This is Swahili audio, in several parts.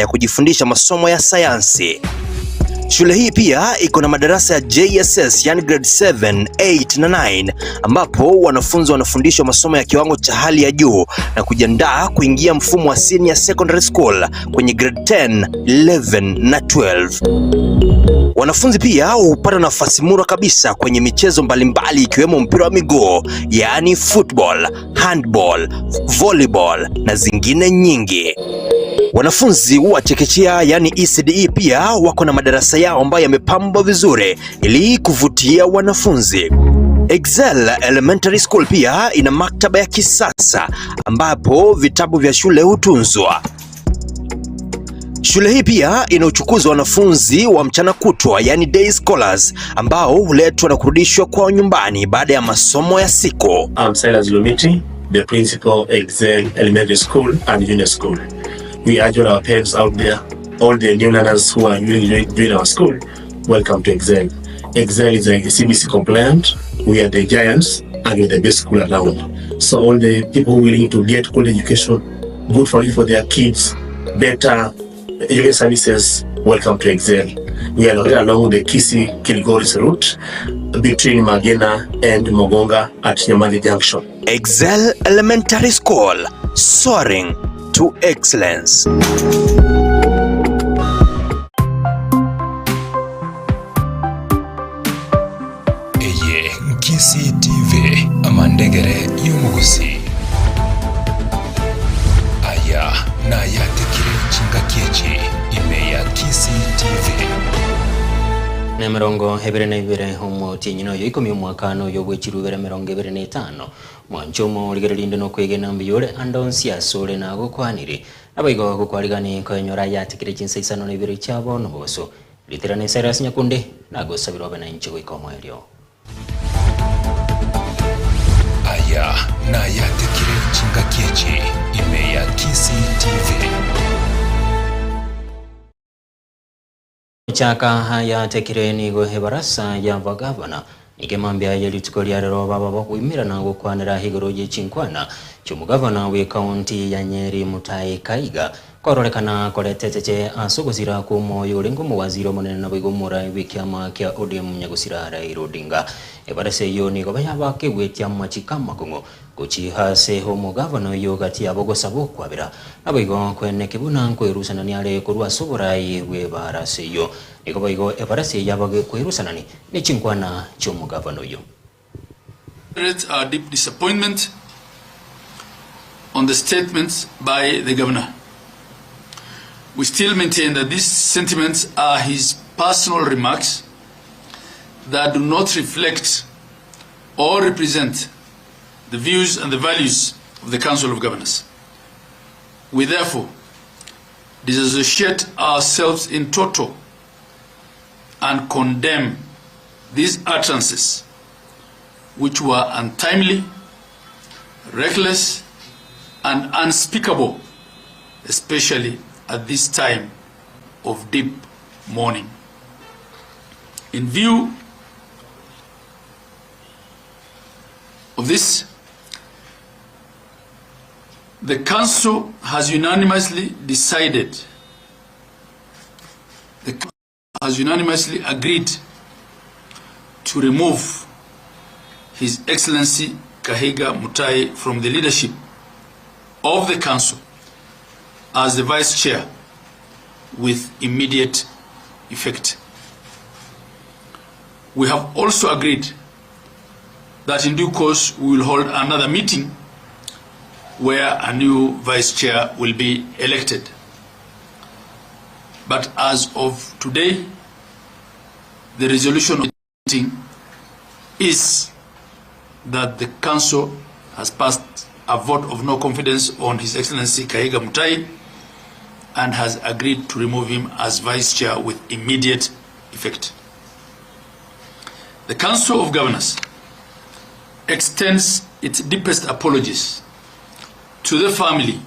ya kujifundisha masomo ya sayansi. Shule hii pia iko na madarasa ya JSS, yani grade 7, 8 na 9, ambapo wanafunzi wanafundishwa masomo ya kiwango cha hali ya juu na kujiandaa kuingia mfumo wa senior secondary school kwenye grade 10, 11 na 12. Wanafunzi pia hupata nafasi mura kabisa kwenye michezo mbalimbali ikiwemo mpira wa miguu, yani football, handball, volleyball na zingine nyingi. Wanafunzi wa chekechea yani ECDE pia wako na madarasa yao ambayo yamepambwa vizuri ili kuvutia wanafunzi. Excel Elementary School pia ina maktaba ya kisasa ambapo vitabu vya shule hutunzwa. Shule hii pia ina uchukuzi wa wanafunzi wa mchana kutwa yani day scholars ambao huletwa na kurudishwa kwa nyumbani baada ya masomo ya siku. I'm Silas Lumiti, the principal Excel Elementary School and Junior School. We urge all our parents out there, all the new learners who are newly joining our school, welcome to Excel. Excel is a CBC compliant. We are the giants and we're the best school around. So all the people willing to get good education, good for their kids, better education services, welcome to Excel. We are located along the Kisi-Kilgoris route between Magena and Mogonga at Nyamali Junction. Excel Elementary School, soaring to excellence. Eye Kisi TV amandegere y'umuguzi. Aya na yatekire chingakechi ime ya Kisi TV. Na mirongo hebere na ibere umoti nyino yo ikomi umwakano yo gwechirubere mirongo ebere na 5 mwanchomo ligerelinde no kwegena mbiyore andonsi asole na gukwanire abayigo gukwarigani konyora yatikire Chinsa Isano na ibere cyabo no boso literane CYRUS NYAKUNDI na gosabiro bana inchigo ikomo elyo. Aya na yatekire chingakechi ime ya Kisi TV. Chaka haya tekireni go hebarasa ya bagavana nikemambya yelitukolia rero baba bakwimira na gukwanira higoroje chinkwana cyumugavana we county ya Nyeri Mutahi Kahiga kororekana koretetete asogozira ku moyo lengo muwaziro munene na bigomura bikyama kya ODM Nyagusira Raila Odinga ebarase yo ni gobanya bakegwetia machikama kongo kuchihase homo gavana yo gati abogosabo kwabira abigo kwene kibuna nkwerusana ni ale kurwa soborai we barase yo ikobigo ebarase yabage kwerusana ni chinkwana chomo gavana yo. Our deep disappointment on the statements by the governor. We still maintain that these sentiments are his personal remarks that do not reflect or represent the views and the values of the Council of Governors. We therefore disassociate ourselves in total and condemn these utterances, which were untimely, reckless, and unspeakable, especially at this time of deep mourning. In view of this, the Council has unanimously agreed to remove His Excellency Kahiga Mutahi from the leadership of the Council as the Vice Chair with immediate effect. We have also agreed that in due course we will hold another meeting where a new Vice Chair will be elected. But as of today, the resolution of the meeting is that the Council has passed a vote of no confidence on His Excellency Kahiga Mutahi and has agreed to remove him as Vice Chair with immediate effect. The Council of Governors extends its deepest apologies to the family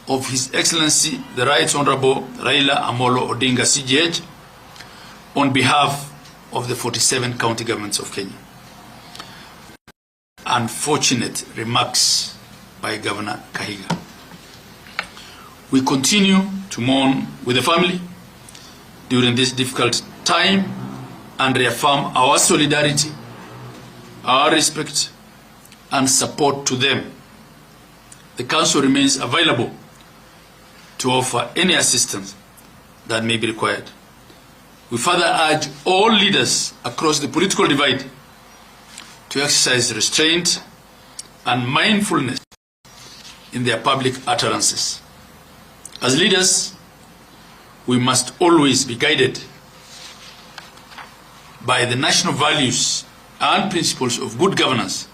of His Excellency the Right Honorable Raila Amolo Odinga CGH on behalf of the 47 county governments of Kenya. Unfortunate remarks by Governor Kahiga. We continue to mourn with the family during this difficult time and reaffirm our solidarity, our respect, and support to them. The Council remains available to offer any assistance that may be required. We further urge all leaders across the political divide to exercise restraint and mindfulness in their public utterances. As leaders, we must always be guided by the national values and principles of good governance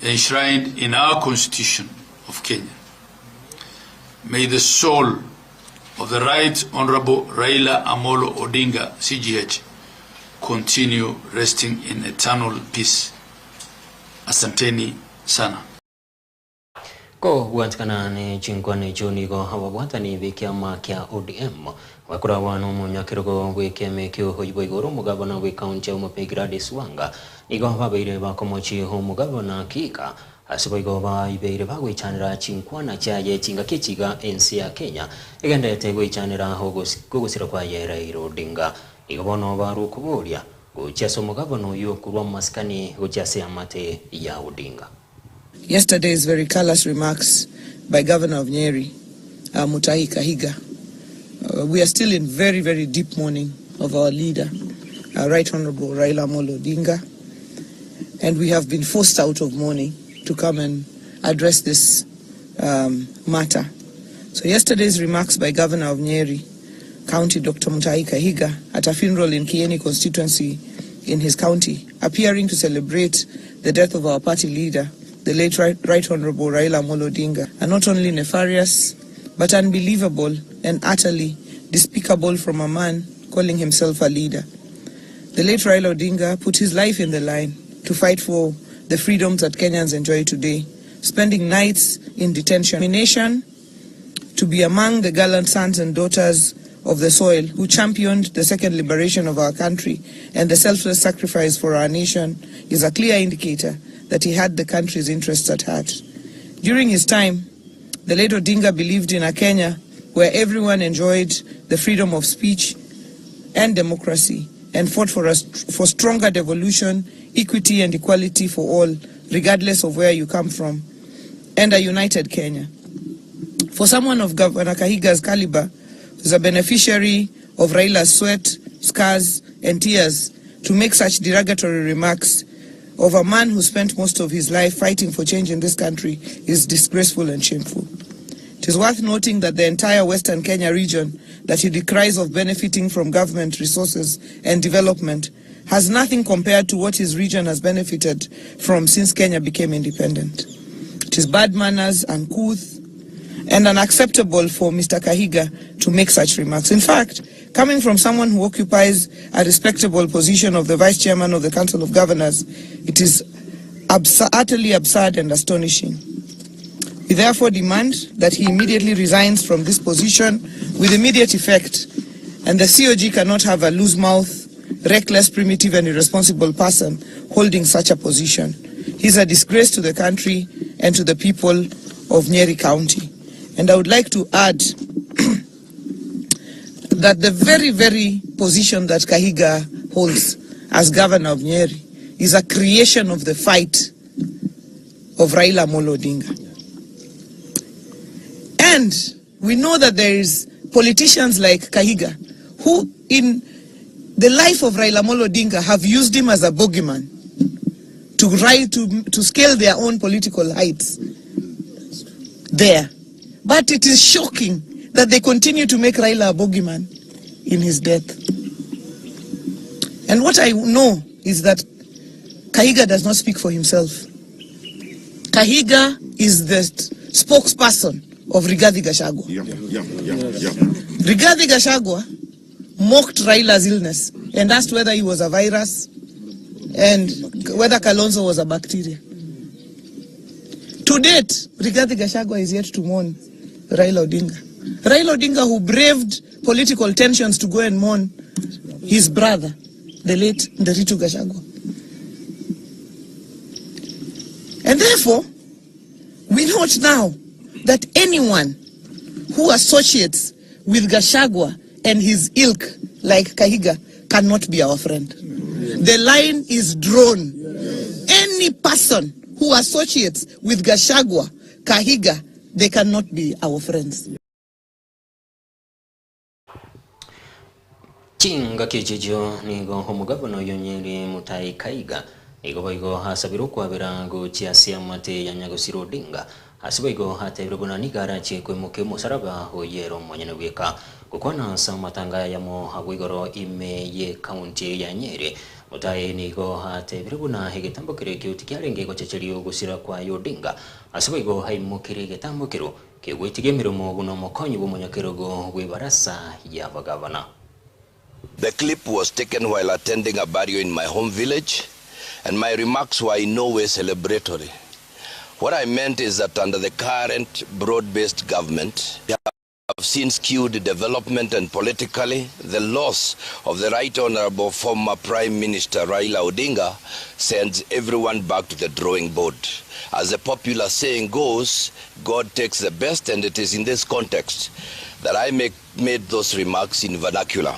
enshrined in our Constitution of Kenya. May the soul of the Right Honorable Raila Amolo Odinga, CGH, continue resting in eternal peace. Asanteni sana. Ko guatikana ni chinkwane choni go hawagwatani bikiama kya ODM wakura wano munyakirgo gwikeme kyo hoybo igoro mugabana we county umupegrade swanga nigo habaire bakomochi ho mugabana kika asiboigo ba Ibere bagwichanira chinkwana cyaye chinga kichiga ensi ya Kenya igenda yategwichanira ho gugusira kwa Raila Odinga igobono baru kuburia guchaso mugabano yo kurwa maskani guchase amate ya Odinga. Yesterday's very callous remarks by Governor of Nyeri, Mutahi Kahiga. We are still in very, very deep mourning of our leader, Right Honorable Raila Amolo Odinga. And we have been forced out of mourning to come and address this matter. So yesterday's remarks by Governor of Nyeri County, Dr. Mutahi Kahiga, at a funeral in Kieni constituency in his county, appearing to celebrate the death of our party leader, the late Right Honorable Raila Amolo Odinga, are not only nefarious, but unbelievable and utterly despicable from a man calling himself a leader. The late Raila Odinga put his life in the line to fight for the freedoms that Kenyans enjoy today, spending nights in detention. To be among the gallant sons and daughters of the soil who championed the second liberation of our country and the selfless sacrifice for our nation is a clear indicator that he had the country's interests at heart. During his time, the late Odinga believed in a Kenya where everyone enjoyed the freedom of speech and democracy and fought for stronger devolution, equity and equality for all, regardless of where you come from, and a united Kenya. For someone of Governor Kahiga's caliber, who's a beneficiary of Raila's sweat, scars and tears, to make such derogatory remarks of a man who spent most of his life fighting for change in this country is disgraceful and shameful. It is worth noting that the entire Western Kenya region that he decries of benefiting from government resources and development has nothing compared to what his region has benefited from since Kenya became independent. It is bad manners, uncouth, and unacceptable for Mr. Kahiga to make such remarks. In fact, coming from someone who occupies a respectable position of the Vice Chairman of the Council of Governors, it is utterly absurd and astonishing. We therefore demand that he immediately resigns from this position with immediate effect, and the COG cannot have a loose mouth, reckless, primitive and irresponsible person holding such a position. He's a disgrace to the country and to the people of Nyeri County. And I would like to add that the very, very position that Kahiga holds as governor of Nyeri is a creation of the fight of Raila Amolo Odinga. And we know that there is politicians like Kahiga who in the life of Raila Amolo Odinga have used him as a bogeyman to scale their own political heights there. But it is shocking that they continue to make Raila a bogeyman in his death. And what I know is that Kahiga does not speak for himself. Kahiga is the spokesperson of Rigathi Gachagua. Rigathi Gachagua mocked Raila's illness and asked whether he was a virus and whether Kalonzo was a bacteria. To date, Rigathi Gachagua is yet to mourn Raila Odinga. Raila Odinga, who braved political tensions to go and mourn his brother, the late Nderitu Gachagua. And therefore, we note now that anyone who associates with Gachagua and his ilk like Kahiga cannot be our friend. The line is drawn. Any person who associates with Gachagua, Kahiga, they cannot be our friends. Chinga kichijo nigo homugavano yonyeri mutai kaiga nigo baigo hasabiru kwa birango chiasia mate yanyagosiro Odinga hasibaigo hatebiruguna nigara chekwe muke musaraba hoyero mwanyene weka kukwana samatanga yamo hagwigoro ime ye county ya Nyeri mutai nigo hatebiruguna hegetambokire kiutikiarenge gochecheriyo gusira kwa Odinga hasibaigo haimukire getambokiro kegwetigemirimo guno mokonyi bumunyakirogo gwebarasa ya bagavana. The clip was taken while attending a burial in my home village, and my remarks were in no way celebratory. What I meant is that under the current broad-based government, we have seen skewed development, and politically, the loss of the Right Honorable former Prime Minister Raila Odinga sends everyone back to the drawing board. As the popular saying goes, God takes the best, and it is in this context that I made those remarks in vernacular.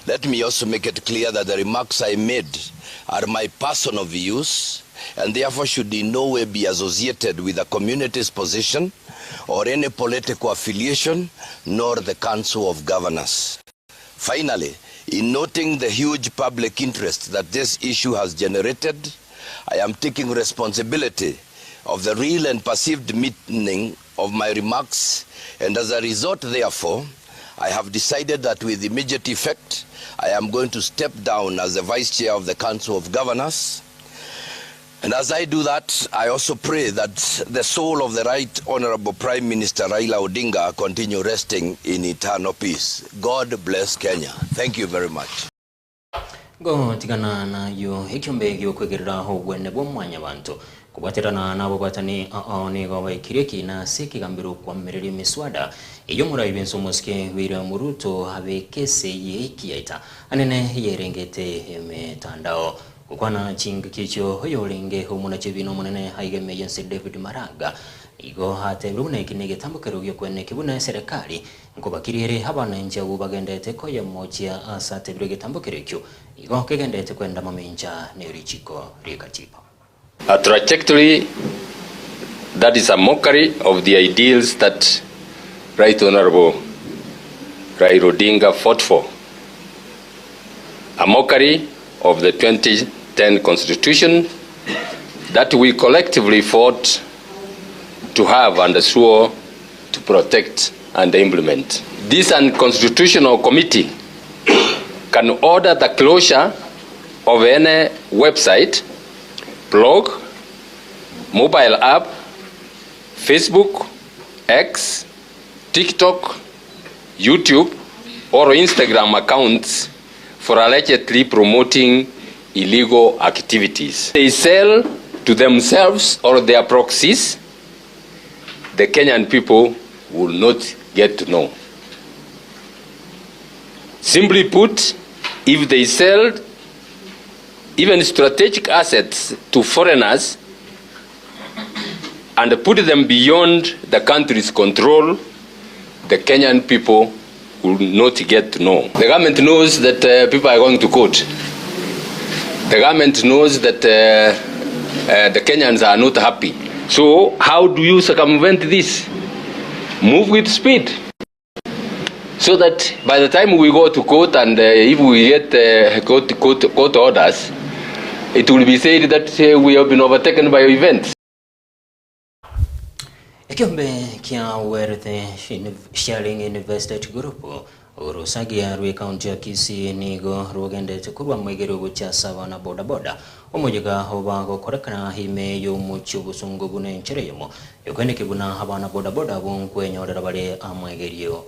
Let me also make it clear that the remarks I made are my personal views and therefore should in no way be associated with the community's position or any political affiliation, nor the Council of Governors. Finally, in noting the huge public interest that this issue has generated, I am taking responsibility of the real and perceived meaning of my remarks, and as a result, therefore, I have decided that with immediate effect, I am going to step down as the Vice Chair of the Council of Governors. And as I do that, I also pray that the soul of the Right Honorable Prime Minister Raila Odinga continue resting in eternal peace. God bless Kenya. Thank you very much. Go tigana na yo ekyombe yo kwegerera ho gwene bomwanya bantu kubaterana nabo batani ni go baikireki na sekigambiro kwa mereri miswada iyo murayibe nsomoske wira muruto habekese yekiyaita anene yerengete emetandao kukwana chinga kicho hoyorenge homuna chebino munene haigeme yense David Maraga igo hate rune kinege tambukero yo kwene kibuna serikali nkobakirire habana nje ubagendete ko yemochia asate brege tambukero kyo igo kegendete kwenda mamenja nerichiko rikatipa. A trajectory that is a mockery of the ideals that Right Honorable Raila Odinga fought for. A mockery of the 2010 Constitution that we collectively fought to have and swore to protect and implement. This unconstitutional committee can order the closure of any website, blog, mobile app, Facebook, X, TikTok, YouTube, or Instagram accounts for allegedly promoting illegal activities. They sell to themselves or their proxies. The Kenyan people will not get to know. Simply put, if they sell even strategic assets to foreigners and put them beyond the country's control, the Kenyan people will not get to know. The government knows that people are going to court. The government knows that the Kenyans are not happy. So how do you circumvent this? Move with speed. So that by the time we go to court and if we get court orders, it will be said that we have been overtaken by events. Ekyombe kia werthe sharing invested group urusagia rwe county ya Kisii nigo rugendete kurwa mwegero gucha saba na boda boda omujega hoba gokorekana hime yo mucho busungu bune nchereyemo yokwene kibuna habana boda boda bonkwenyorera bale amwegerio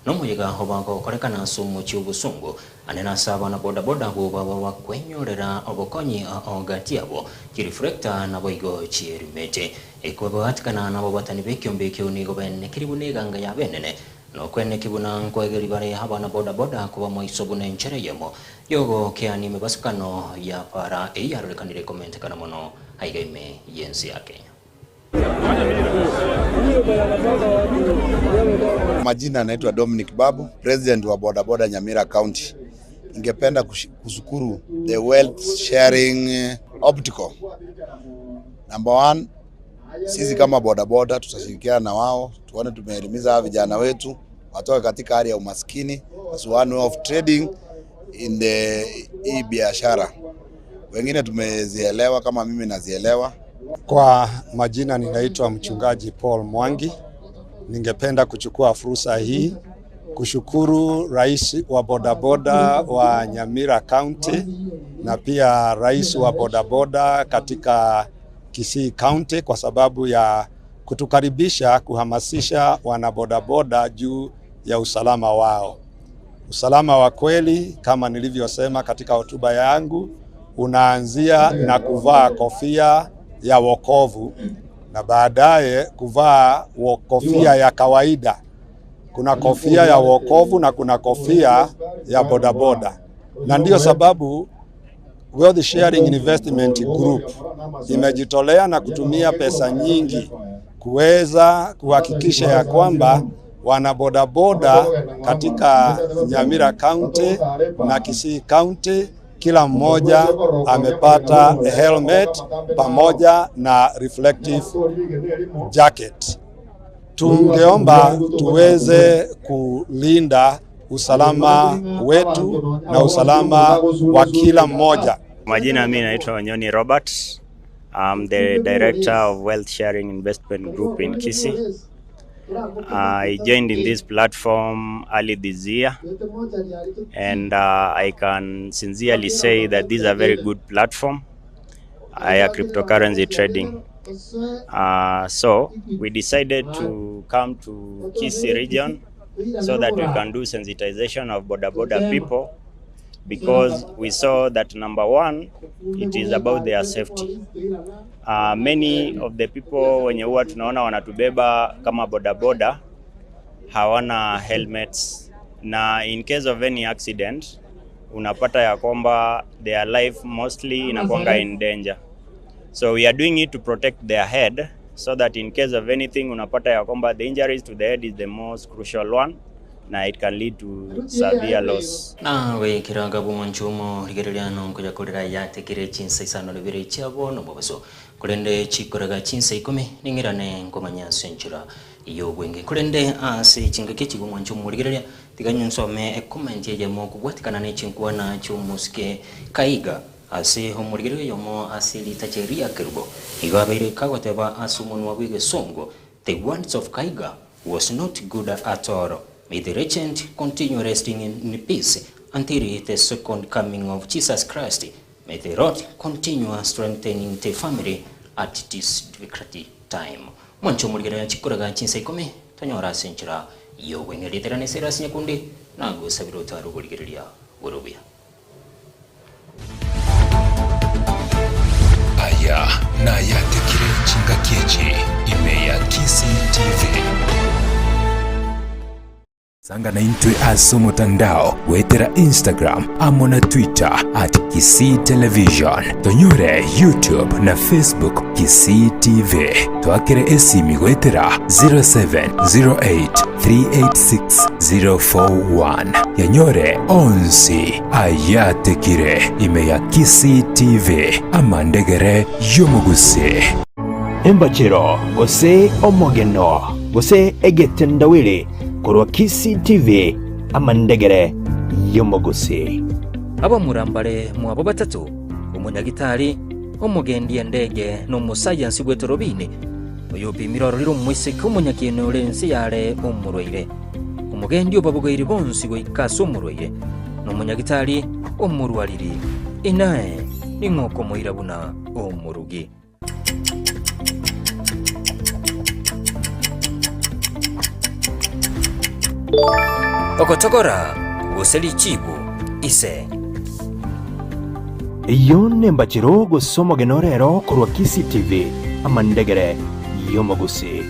no mujega hoba gokorekana so mucho busungu anena saba na boda boda bo baba kwenyorera obokonyi ogatiabo kireflector na boigo chierimete ekwabo atkana na bobatani bekyombe kyo nigo bene kiribune ganga ya benene no kwene kibuna nkwegeri bare habana boda boda kuba moisobune nchereyemo yogo kiani mebasukano ya para eyarulekanire comment kana mono haigeme yensi ya Kenya. Majina anaitwa Dominic Babu, President wa bodaboda Nyamira County. Ningependa kushukuru the wealth sharing optical. Number one, sisi kama bodaboda tutashirikiana na wao, tuone tumeelimiza vijana wetu watoke katika hali ya umaskini as one way of trading in hii biashara. Wengine tumezielewa kama mimi nazielewa. Kwa majina ninaitwa mchungaji Paul Mwangi. Ningependa kuchukua fursa hii kushukuru rais wa bodaboda wa Nyamira County na pia rais wa bodaboda katika Kisii County kwa sababu ya kutukaribisha, kuhamasisha wanabodaboda juu ya usalama wao. Usalama wa kweli kama nilivyosema katika hotuba yangu unaanzia na kuvaa kofia ya wokovu na baadaye kuvaa kofia ya kawaida. Kuna kofia ya wokovu na kuna kofia ya bodaboda. Na ndio sababu Wealth Sharing Investment Group imejitolea na kutumia pesa nyingi kuweza kuhakikisha ya kwamba wanabodaboda katika Nyamira County na Kisii County kila mmoja amepata helmet pamoja na reflective jacket. Tungeomba tuweze kulinda usalama wetu na usalama wa kila mmoja. Majina mimi naitwa Wanyoni Robert. I'm the director of Wealth Sharing Investment Group in Kisii. I joined in this platform early this year, and I can sincerely say that this is a very good platform. Cryptocurrency trading. So we decided to come to Kisii region so that we can do sensitization of bodaboda people, because we saw that number one, it is about their safety. Many of the people wenye huwa tunaona wanatubeba kama bodaboda hawana helmets, na in case of any accident unapata ya kwamba their life mostly inakuanga in danger. So we are doing it to protect their head so that in case of anything unapata ya kwamba the injuries to the head is the most crucial one, na it can lead to severe loss. Nawe kiraga bumanchumo rigereriano kuja kurira yatekire Chinsa Isano libere chabo no bobaso kurende chikoraga Chinsa 10 ningirane ngomanya senchura iyo gwenge kurende ase chingake chigumanchumo rigereria tiganyunsome comment ye mo kubwatikana ne chinkwana chumuske kaiga ase homurigere yomo asili tacheria kerubo igabere kagoteba asumunwa bwige songo. The words of Kaiga was not good at all. May the regent continue resting in peace until the second coming of Jesus Christ. May the Lord continue strengthening the family at this difficult time. Mwancho murigere chikoraga Chinsa 10 tanyora senchira yo wengeri terane serasi nyakundi nago sabiro taru gurigeria gorobia. Aya na yatekire nchinga kieche imeyakisi TV. Sanga na intwe aso mutandao wetera Instagram amona Twitter @Kisii Television, tonyore YouTube na Facebook Kisii TV, twakere esimi wetera 0708386041 yanyore onsi ayatekire imeyakisi TV amandegere yomuguse Embachero gose omogeno gose egetendawire korwa Kisii TV amandegere yomogose. Abo murambare mwabo batatu umunyagitari omugendi endege no musayansi gwetorobine oyopi miroro riro mwiseke umunyakene orense yare omurwaire umugendi obabugaire bonsi goikaso omurwaire no munyagitari omurwariri inae ingoko moirabuna omurugi. Okotokora guseli chibu ise iyo nembachiro gosomogeno rero korwa Kisii TV amandegere yomogose.